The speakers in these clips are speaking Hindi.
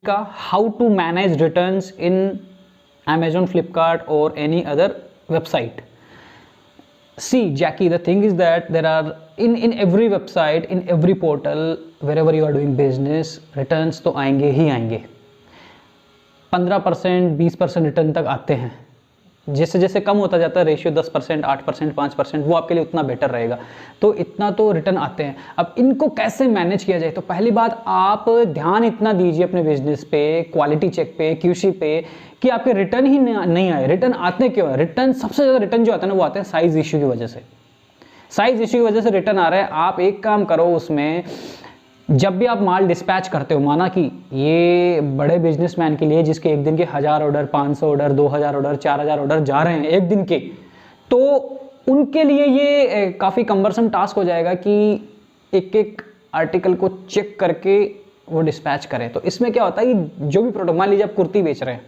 का how to manage returns in Amazon, Flipkart or any other website. See, Jackie, the thing is that there are in every website, in every portal, wherever you are doing business, returns तो आएंगे ही आएंगे। 15%, 20% रिटर्न तक आते हैं। जैसे जैसे कम होता जाता है रेशियो 10%, 8%, 5%, वो आपके लिए उतना बेटर रहेगा। तो इतना तो रिटर्न आते हैं। अब इनको कैसे मैनेज किया जाए? तो पहली बात, आप ध्यान इतना दीजिए अपने बिजनेस पे, क्वालिटी चेक पे, क्यूसी पे, कि आपके रिटर्न ही नहीं आए। रिटर्न आते क्यों है? रिटर्न, सबसे ज़्यादा रिटर्न जो आता है ना, वो आते हैं साइज इश्यू की वजह से। साइज इश्यू की वजह से रिटर्न आ रहा है। आप एक काम करो, उसमें जब भी आप माल डिस्पैच करते हो, माना कि ये बड़े बिजनेसमैन के लिए जिसके एक दिन के 1000 ऑर्डर, 500 ऑर्डर, 2000 ऑर्डर, 4000 ऑर्डर जा रहे हैं एक दिन के, तो उनके लिए ये काफ़ी कम्बरसम टास्क हो जाएगा कि एक एक आर्टिकल को चेक करके वो डिस्पैच करें। तो इसमें क्या होता है कि जो भी प्रोडक्ट, मान लीजिए आप कुर्ती बेच रहे हैं,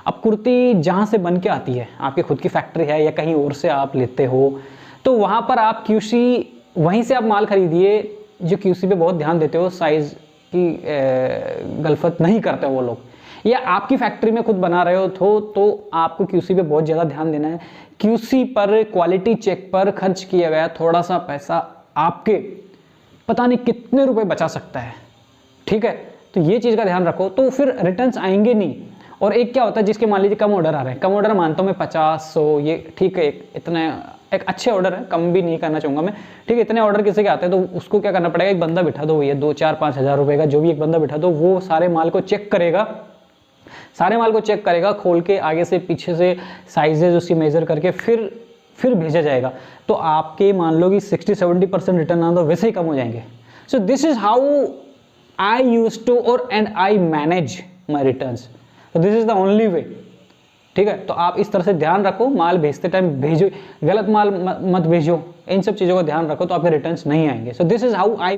अब कुर्ती जहाँ से बन के आती है, आपकी खुद की फैक्ट्री है या कहीं और से आप लेते हो, तो वहाँ पर आप क्यूसी, वहीं से आप माल खरीदिए। जो क्यूसी पे बहुत ध्यान देते हो, साइज़ की गलफत नहीं करते वो लोग, या आपकी फैक्ट्री में खुद बना रहे हो तो आपको क्यूसी पे बहुत ज़्यादा ध्यान देना है। क्यूसी पर, क्वालिटी चेक पर खर्च किया गया थोड़ा सा पैसा आपके पता नहीं कितने रुपए बचा सकता है। ठीक है, तो ये चीज़ का ध्यान रखो, तो फिर रिटर्न्स आएंगे नहीं। और एक क्या होता है, जिसके मान लीजिए कम ऑर्डर आ रहे हैं, कम ऑर्डर मानता हूँ मैं 50, 100, ये ठीक है, इतने एक अच्छे ऑर्डर है, कम भी नहीं करना चाहूँगा मैं। ठीक है, इतने ऑर्डर किसी के आते हैं तो उसको क्या करना पड़ेगा, एक बंदा बिठा दो, ये 2, 4, 5 हज़ार रुपये का जो भी एक बंदा बिठा दो, वो सारे माल को चेक करेगा, सारे माल को चेक करेगा, खोल के आगे से पीछे से साइजेज उसकी मेजर करके फिर भेजा जाएगा। तो आपके मान लो कि 60-70% रिटर्न आना तो वैसे ही कम हो जाएंगे। So this is how I use to और and I manage my returns. तो this is the only way. ठीक है, तो आप इस तरह से ध्यान रखो, माल भेजते टाइम भेजो, गलत माल मत भेजो, इन सब चीज़ों का ध्यान रखो तो आपके रिटर्न्स नहीं आएंगे। सो दिस इज हाउ आई